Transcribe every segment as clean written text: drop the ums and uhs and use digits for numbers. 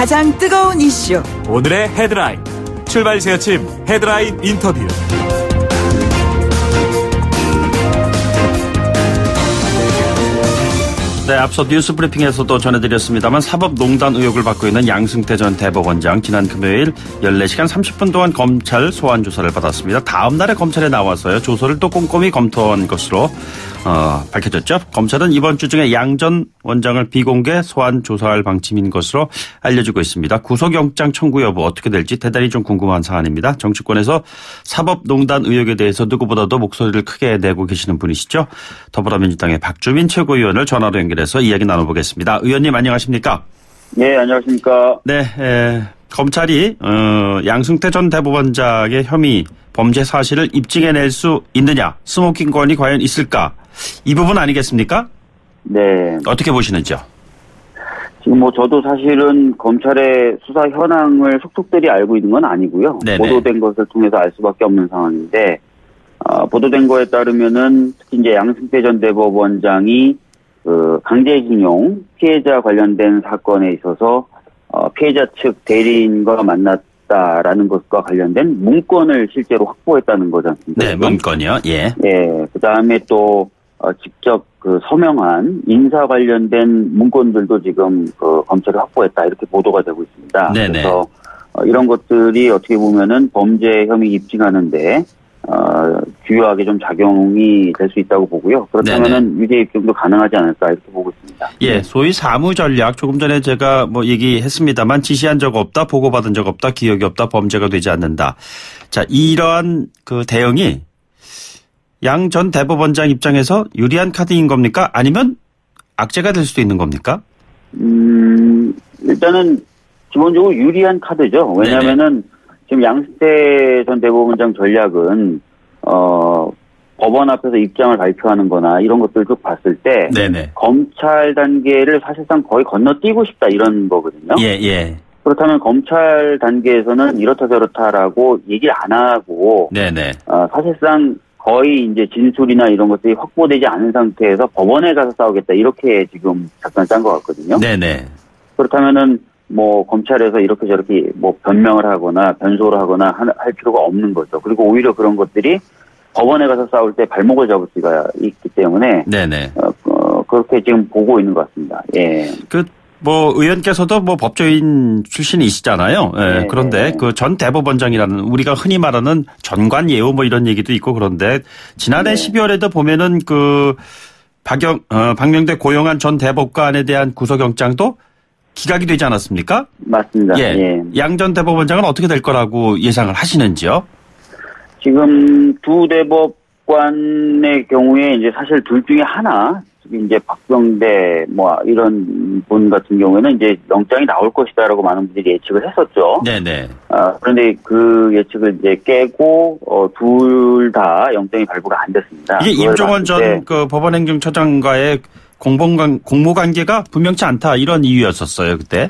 가장 뜨거운 이슈 오늘의 헤드라인 출발 새아침 헤드라인 인터뷰. 네, 앞서 뉴스 브리핑에서도 전해드렸습니다만 사법농단 의혹을 받고 있는 양승태 전 대법원장 지난 금요일 14시간 30분 동안 검찰 소환 조사를 받았습니다. 다음 날에 검찰에 나와서요. 조서를 또 꼼꼼히 검토한 것으로 밝혀졌죠. 검찰은 이번 주 중에 양 전 원장을 비공개 소환 조사할 방침인 것으로 알려지고 있습니다. 구속영장 청구 여부 어떻게 될지 대단히 좀 궁금한 사안입니다. 정치권에서 사법농단 의혹에 대해서 누구보다도 목소리를 크게 내고 계시는 분이시죠. 더불어민주당의 박주민 최고위원을 전화로 연결해서 이야기 나눠보겠습니다. 의원님 안녕하십니까? 네, 안녕하십니까? 네, 검찰이 양승태 전 대법원장의 혐의 범죄 사실을 입증해낼 수 있느냐, 스모킹건이 과연 있을까? 이 부분 아니겠습니까? 네. 어떻게 보시는지요? 지금 저도 사실은 검찰의 수사 현황을 속속들이 알고 있는 건 아니고요. 네네. 보도된 것을 통해서 알 수밖에 없는 상황인데, 보도된 거에 따르면은 특히 이제 양승태 전 대법원장이 강제징용 피해자 관련된 사건에 있어서 피해자 측 대리인과 만났다라는 것과 관련된 문건을 실제로 확보했다는 거지 않습니까? 네, 문건이요. 예. 예. 그 다음에 또 직접 서명한 인사 관련된 문건들도 지금 검찰이 확보했다 이렇게 보도가 되고 있습니다. 네네. 그래서 이런 것들이 어떻게 보면은 범죄 혐의 입증하는데 주요하게 좀 작용이 될 수 있다고 보고요. 그렇다면은 유죄 입증도 가능하지 않을까 이렇게 보고 있습니다. 예, 소위 사무 전략 조금 전에 제가 얘기했습니다만 지시한 적 없다, 보고받은 적 없다, 기억이 없다, 범죄가 되지 않는다. 자, 이러한 대응이 양 전 대법원장 입장에서 유리한 카드인 겁니까? 아니면 악재가 될 수도 있는 겁니까? 일단은 기본적으로 유리한 카드죠. 왜냐하면은 지금 양승태 전 대법원장 전략은 법원 앞에서 입장을 발표하는 거나 이런 것들 쭉 봤을 때 네네. 검찰 단계를 사실상 거의 건너뛰고 싶다 이런 거거든요. 예. 그렇다면 검찰 단계에서는 이렇다 저렇다라고 얘기를 안 하고 네네. 사실상 거의 이제 진술이나 이런 것들이 확보되지 않은 상태에서 법원에 가서 싸우겠다 이렇게 지금 작전 짠 것 같거든요. 네네. 그렇다면은 검찰에서 이렇게 저렇게 변명을 하거나 변소를 하거나 할 필요가 없는 거죠. 그리고 오히려 그런 것들이 법원에 가서 싸울 때 발목을 잡을 수가 있기 때문에 네네. 그렇게 지금 보고 있는 것 같습니다. 예. 의원께서도 법조인 출신이시잖아요. 예. 네. 그런데 전 대법원장이라는 우리가 흔히 말하는 전관예우 이런 얘기도 있고 그런데 지난해 12월에도 보면은 박명대 고용한 전 대법관에 대한 구속영장도 기각이 되지 않았습니까? 맞습니다. 예. 양 전 대법원장은 어떻게 될 거라고 예상을 하시는지요? 지금 두 대법관의 경우에 이제 사실 둘 중에 하나, 이제 박병대 이런 분 같은 경우에는 이제 영장이 나올 것이다라고 많은 분들이 예측을 했었죠. 네네. 그런데 그 예측을 이제 깨고 둘 다 영장이 발부가 안 됐습니다. 이게 임종원 전 법원행정처장과의 공모관계가 분명치 않다 이런 이유였었어요 그때.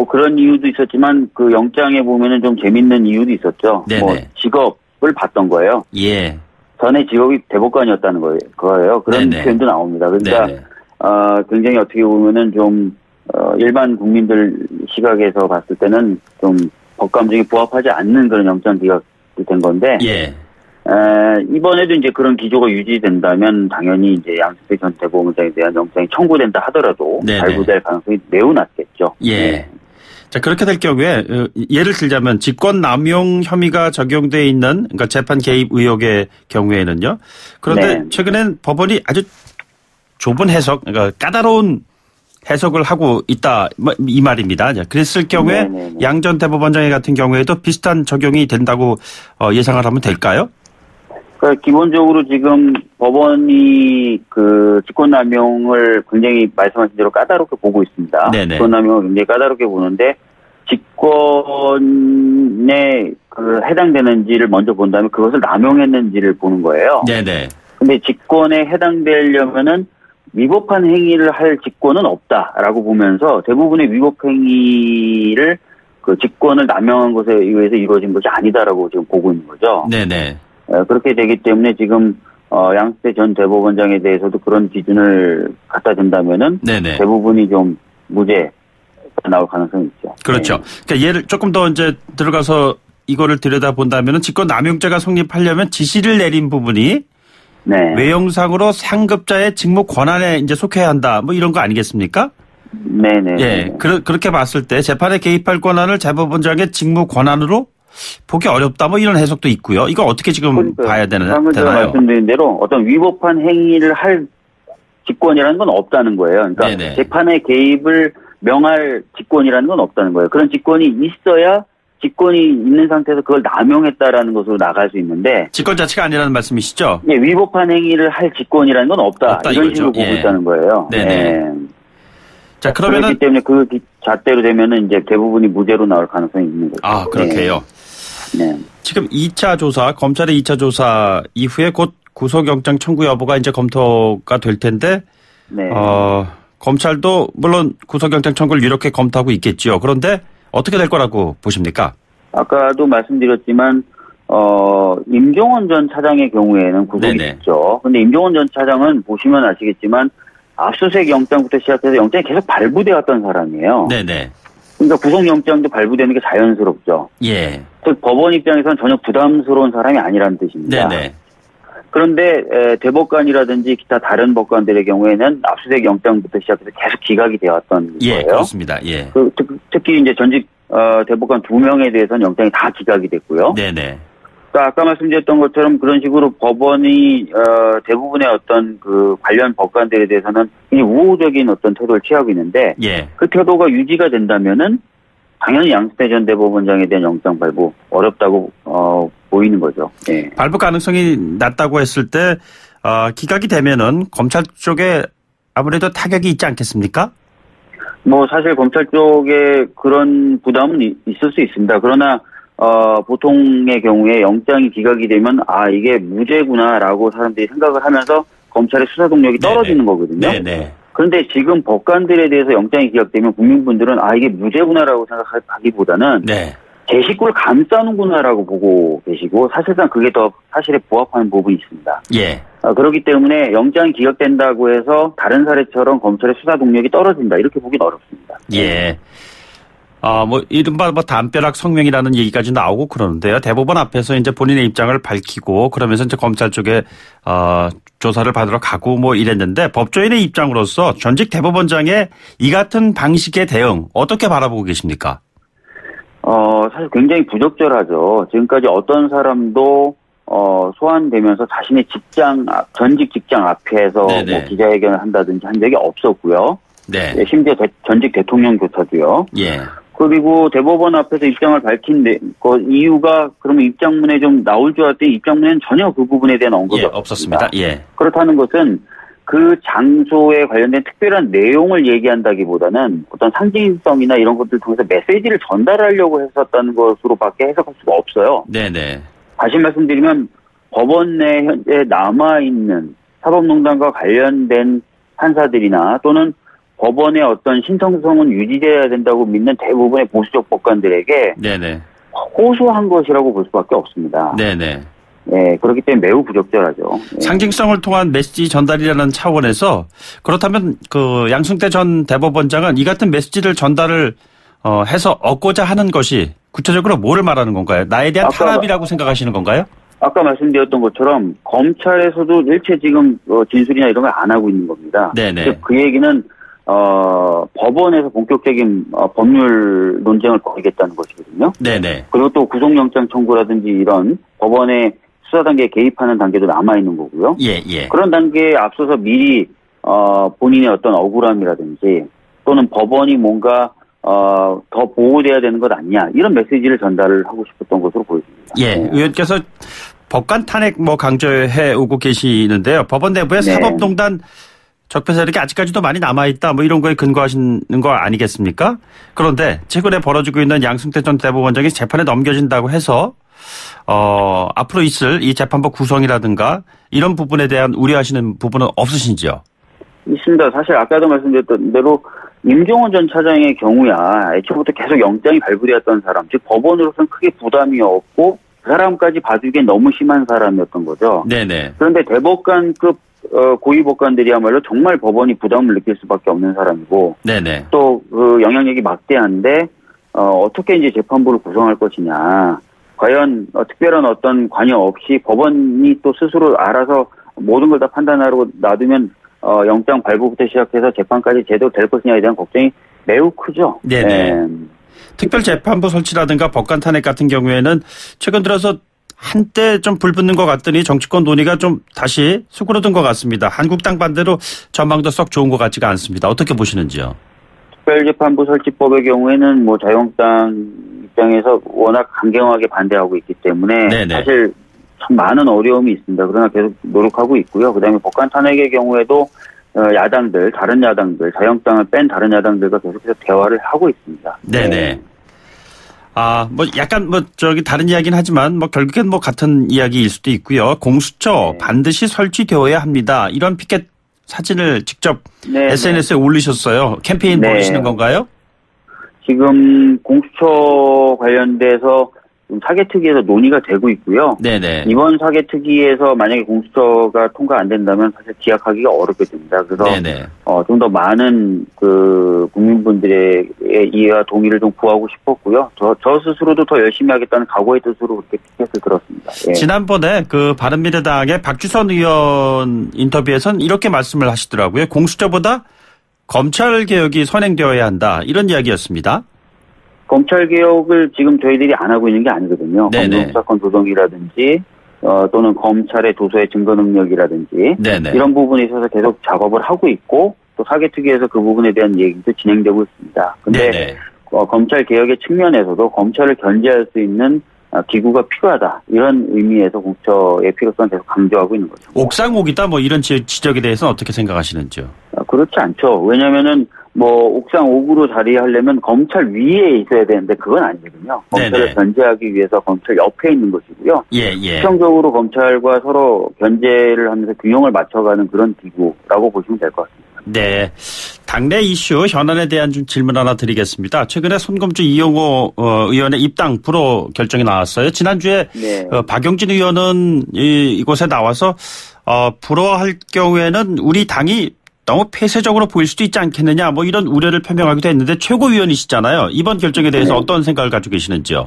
그런 이유도 있었지만 그 영장에 보면은 좀 재밌는 이유도 있었죠. 네네. 직업을 봤던 거예요. 예. 전에 직업이 대법관이었다는 거예요. 그런 네네. 표현도 나옵니다. 그러니까 네네. 굉장히 어떻게 보면은 좀 일반 국민들 시각에서 봤을 때는 좀 법감정에 부합하지 않는 그런 영장 기각이 된 건데. 예. 이번에도 이제 그런 기조가 유지된다면 당연히 이제 양승태 전 대법원장에 대한 영장이 청구된다 하더라도 네네. 발부될 가능성이 매우 낮겠죠. 예. 네. 자, 그렇게 될 경우에 예를 들자면 직권 남용 혐의가 적용돼 있는 그러니까 재판 개입 의혹의 경우에는요. 그런데 네. 최근엔 법원이 아주 좁은 해석, 그러니까 까다로운 해석을 하고 있다 이 말입니다. 그랬을 경우에 양 전 대법원장 같은 경우에도 비슷한 적용이 된다고 예상을 하면 될까요? 그러니까 기본적으로 지금 법원이 직권남용을 굉장히 말씀하신 대로 까다롭게 보고 있습니다. 네네. 직권남용을 굉장히 까다롭게 보는데 직권에 해당되는지를 먼저 본 다음에 그것을 남용했는지를 보는 거예요. 네네. 근데 직권에 해당되려면은 위법한 행위를 할 직권은 없다라고 보면서 대부분의 위법 행위를 직권을 남용한 것에 의해서 이루어진 것이 아니다라고 지금 보고 있는 거죠. 네네. 그렇게 되기 때문에 지금 양승태 전 대법원장에 대해서도 그런 기준을 갖다 준다면은 네네. 대부분이 좀 무죄 나올 가능성이 있죠. 그렇죠. 그러니까 예를 조금 더 이제 들어가서 이거를 들여다본다면은 직권남용죄가 성립하려면 지시를 내린 부분이 네. 외형상으로 상급자의 직무 권한에 이제 속해야 한다. 뭐 이런 거 아니겠습니까? 네네. 예. 그렇게 봤을 때 재판에 개입할 권한을 재법원장의 직무 권한으로 보기 어렵다. 뭐 이런 해석도 있고요. 이거 어떻게 지금 봐야 되나요? 방금 제가 말씀드린 대로 어떤 위법한 행위를 할 직권이라는 건 없다는 거예요. 그러니까 네네. 재판에 개입을 명할 직권이라는 건 없다는 거예요. 그런 직권이 있어야 직권이 있는 상태에서 그걸 남용했다라는 것으로 나갈 수 있는데 직권 자체가 아니라는 말씀이시죠? 예, 위법한 행위를 할 직권이라는 건 없다. 이런 이거죠. 식으로 보고 예. 있다는 거예요. 네네. 예. 자, 그러면은 그렇기 때문에 그 잣대로 되면은 이제 대부분이 무죄로 나올 가능성이 있는 거죠. 아, 그렇게요. 네. 지금 2차 조사, 검찰의 2차 조사 이후에 곧 구속영장 청구 여부가 이제 검토가 될 텐데, 네. 검찰도 물론 구속영장 청구를 이렇게 검토하고 있겠지요. 그런데 어떻게 될 거라고 보십니까? 아까도 말씀드렸지만, 임종원 전 차장의 경우에는 구속이 네네. 됐죠. 근데 임종원 전 차장은 보시면 아시겠지만, 압수수색 영장부터 시작해서 영장이 계속 발부돼 왔던 사람이에요. 네네. 그러니까 구속영장도 발부되는 게 자연스럽죠. 예. 즉, 법원 입장에서는 전혀 부담스러운 사람이 아니라는 뜻입니다. 네네. 그런데 대법관이라든지 기타 다른 법관들의 경우에는 압수수색 영장부터 시작해서 계속 기각이 되어 왔던 예, 거예요. 그렇습니다. 예. 특히 이제 전직 대법관 2명에 대해서는 영장이 다 기각이 됐고요. 네네. 그러니까 아까 말씀드렸던 것처럼 그런 식으로 법원이 대부분의 어떤 그 관련 법관들에 대해서는 이 우호적인 어떤 태도를 취하고 있는데 예. 그 태도가 유지가 된다면은 당연히 양승태 전 대법원장에 대한 영장 발부 어렵다고 보이는 거죠. 예. 발부 가능성이 낮다고 했을 때 기각이 되면은 검찰 쪽에 아무래도 타격이 있지 않겠습니까? 뭐 사실 검찰 쪽에 그런 부담은 있을 수 있습니다. 그러나 보통의 경우에 영장이 기각이 되면 이게 무죄구나라고 사람들이 생각을 하면서 검찰의 수사 동력이 떨어지는 거거든요. 네네. 그런데 지금 법관들에 대해서 영장이 기각되면 국민분들은 이게 무죄구나라고 생각하기보다는 네. 제 식구를 감싸는구나라고 보고 계시고 사실상 그게 더 사실에 부합하는 부분이 있습니다. 예. 그렇기 때문에 영장이 기각된다고 해서 다른 사례처럼 검찰의 수사 동력이 떨어진다 이렇게 보기는 어렵습니다. 예. 뭐 이른바 담벼락 성명이라는 얘기까지 나오고 그러는데요. 대법원 앞에서 이제 본인의 입장을 밝히고 그러면서 이제 검찰 쪽에 조사를 받으러 가고 뭐 이랬는데 법조인의 입장으로서 전직 대법원장의 이 같은 방식의 대응 어떻게 바라보고 계십니까? 사실 굉장히 부적절하죠. 지금까지 어떤 사람도 소환되면서 자신의 전직 직장 앞에서 뭐 기자회견을 한다든지 한 적이 없었고요. 네. 심지어 전직 대통령조차도요. 예. 그리고 대법원 앞에서 입장을 밝힌 이유가 그러면 입장문에 좀 나올 줄 알았더니 입장문에는 전혀 그 부분에 대한 언급이 없었습니다. 예. 그렇다는 것은 그 장소에 관련된 특별한 내용을 얘기한다기보다는 어떤 상징성이나 이런 것들을 통해서 메시지를 전달하려고 했었다는 것으로밖에 해석할 수가 없어요. 네네. 다시 말씀드리면 법원 내 현재 남아있는 사법농단과 관련된 판사들이나 또는 법원의 어떤 신성성은 유지돼야 된다고 믿는 대부분의 보수적 법관들에게 네네. 호소한 것이라고 볼 수밖에 없습니다. 네네. 네, 그렇기 때문에 매우 부적절하죠. 네. 상징성을 통한 메시지 전달이라는 차원에서 그렇다면 그 양승태 전 대법원장은 이 같은 메시지를 전달을 해서 얻고자 하는 것이 구체적으로 뭐를 말하는 건가요? 나에 대한 탄압이라고 생각하시는 건가요? 아까 말씀드렸던 것처럼 검찰에서도 일체 지금 진술이나 이런 걸 안 하고 있는 겁니다. 네네. 그 얘기는 법원에서 본격적인 법률 논쟁을 벌이겠다는 것이거든요. 네네. 그리고 또 구속영장 청구라든지 이런 법원의 수사 단계에 개입하는 단계도 남아있는 거고요. 예. 그런 단계에 앞서서 미리 본인의 어떤 억울함이라든지 또는 법원이 뭔가 더 보호돼야 되는 것 아니냐 이런 메시지를 전달을 하고 싶었던 것으로 보여집니다. 예, 네. 의원께서 법관 탄핵 강조해 오고 계시는데요. 법원 내부에 사법농단 적폐 세력이 아직까지도 많이 남아있다 이런 거에 근거하시는 거 아니겠습니까? 그런데 최근에 벌어지고 있는 양승태 전 대법원장이 재판에 넘겨진다고 해서 앞으로 있을 이 재판부 구성이라든가 이런 부분에 대한 우려하시는 부분은 없으신지요? 있습니다. 사실 아까도 말씀드렸던 대로 임종원 전 차장의 경우야 애초부터 계속 영장이 발부되었던 사람, 즉 법원으로서는 크게 부담이 없고 그 사람까지 봐주기엔 너무 심한 사람이었던 거죠. 네네. 그런데 대법관급 고위 법관들이야말로 정말 법원이 부담을 느낄 수밖에 없는 사람이고, 네네. 또 그 영향력이 막대한데 어떻게 이제 재판부를 구성할 것이냐. 과연 특별한 어떤 관여 없이 법원이 또 스스로 알아서 모든 걸 다 판단하고 놔두면 영장 발부부터 시작해서 재판까지 제대로 될 것이냐에 대한 걱정이 매우 크죠. 네네. 특별재판부 설치라든가 법관 탄핵 같은 경우에는 최근 들어서 한때 좀 불붙는 것 같더니 정치권 논의가 좀 다시 수그러든 것 같습니다. 한국당 반대로 전망도 썩 좋은 것 같지가 않습니다. 어떻게 보시는지요? 특별재판부 설치법의 경우에는 뭐 자유한국당 입장에서 워낙 강경하게 반대하고 있기 때문에 네네. 사실 참 많은 어려움이 있습니다. 그러나 계속 노력하고 있고요. 그다음에 법관 탄핵의 경우에도 야당들, 다른 야당들, 자유한국당을 뺀 다른 야당들과 계속해서 대화를 하고 있습니다. 네네. 뭐 약간 다른 이야기는 하지만 결국엔 같은 이야기일 수도 있고요. 공수처 반드시 설치되어야 합니다. 이런 피켓 사진을 직접 SNS에 올리셨어요. 캠페인 벌이시는 건가요? 지금 공수처 관련돼서 사개특위에서 논의가 되고 있고요. 네네. 이번 사개특위에서 만약에 공수처가 통과 안 된다면 사실 기약하기가 어렵게 됩니다. 그래서 좀 더 많은 그 국민분들의 이해와 동의를 좀 구하고 싶었고요. 저 스스로도 더 열심히 하겠다는 각오의 뜻으로 그렇게 티켓을 들었습니다. 예. 지난번에 그 바른미래당의 박주선 의원 인터뷰에선 이렇게 말씀을 하시더라고요. 공수처보다 검찰 개혁이 선행되어야 한다. 이런 이야기였습니다. 검찰 개혁을 지금 저희들이 안 하고 있는 게 아니거든요. 검경수사권 조정이라든지 또는 검찰의 도서의 증거 능력이라든지 이런 부분에 있어서 계속 작업을 하고 있고 또 사개특위에서 그 부분에 대한 얘기도 진행되고 있습니다. 근데 검찰 개혁의 측면에서도 검찰을 견제할 수 있는 기구가 필요하다. 이런 의미에서 공수처의 필요성을 계속 강조하고 있는 거죠. 옥상옥이다 이런 지적에 대해서는 어떻게 생각하시는지요? 그렇지 않죠. 왜냐면은 옥상옥으로 자리하려면 검찰 위에 있어야 되는데 그건 아니거든요. 검찰을 견제하기 위해서 검찰 옆에 있는 것이고요. 수평적으로 검찰과 서로 견제를 하면서 균형을 맞춰가는 그런 기구라고 보시면 될 것 같습니다. 네. 당내 이슈 현안에 대한 좀 질문 하나 드리겠습니다. 최근에 손검주 이용호 의원의 입당 불허 결정이 나왔어요. 지난주에 박용진 의원은 이곳에 나와서 불허할 경우에는 우리 당이 너무 폐쇄적으로 보일 수도 있지 않겠느냐 이런 우려를 표명하기도 했는데 최고위원이시잖아요. 이번 결정에 대해서 어떤 생각을 가지고 계시는지요?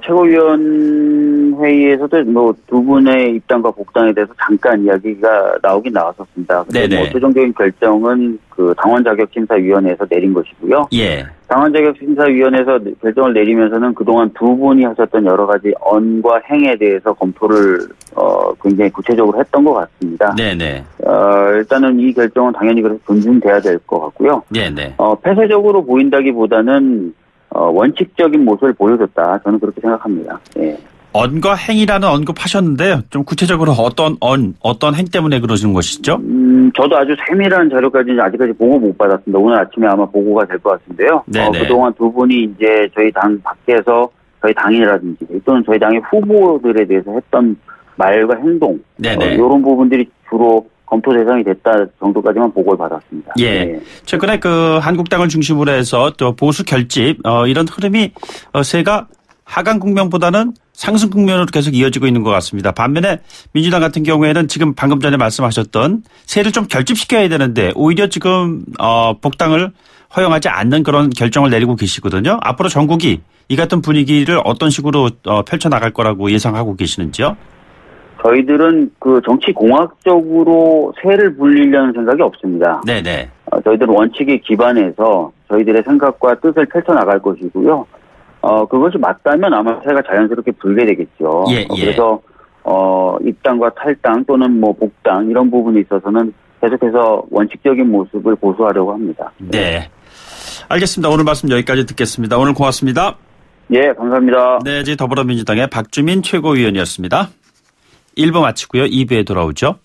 최고위원 회의에서도 두 분의 입당과 복당에 대해서 잠깐 이야기가 나오긴 나왔었습니다. 근데 최종적인 결정은 그 당원자격심사위원회에서 내린 것이고요. 당원자격심사위원회에서 결정을 내리면서는 그동안 두 분이 하셨던 여러 가지 언과 행에 대해서 검토를 굉장히 구체적으로 했던 것 같습니다. 일단은 이 결정은 당연히 그래서 존중돼야 될 것 같고요. 폐쇄적으로 보인다기보다는 원칙적인 모습을 보여줬다. 저는 그렇게 생각합니다. 언과 행이라는 언급하셨는데요. 좀 구체적으로 어떤 행 때문에 그러시는 것이죠? 저도 아주 세밀한 자료까지 아직까지 보고 못 받았습니다. 오늘 아침에 아마 보고가 될 것 같은데요. 그동안 두 분이 이제 저희 당 밖에서 저희 당이라든지 또는 저희 당의 후보들에 대해서 했던 말과 행동 이런 부분들이 주로 검토 대상이 됐다 정도까지만 보고를 받았습니다. 최근에 그 한국당을 중심으로 해서 또 보수 결집 이런 흐름이 세가 하강 국면보다는 상승 국면으로 계속 이어지고 있는 것 같습니다. 반면에 민주당 같은 경우에는 지금 방금 전에 말씀하셨던 세를 좀 결집시켜야 되는데 오히려 지금 복당을 허용하지 않는 그런 결정을 내리고 계시거든요. 앞으로 전국이 이 같은 분위기를 어떤 식으로 펼쳐나갈 거라고 예상하고 계시는지요? 저희들은 그 정치공학적으로 세를 불리려는 생각이 없습니다. 저희들은 원칙에 기반해서 저희들의 생각과 뜻을 펼쳐나갈 것이고요. 그것이 맞다면 아마 세가 자연스럽게 불게 되겠죠. 그래서 입당과 탈당 또는 복당 이런 부분에 있어서는 계속해서 원칙적인 모습을 고수하려고 합니다. 알겠습니다. 오늘 말씀 여기까지 듣겠습니다. 오늘 고맙습니다. 감사합니다. 더불어민주당의 박주민 최고위원이었습니다. 1부 마치고요. 2부에 돌아오죠.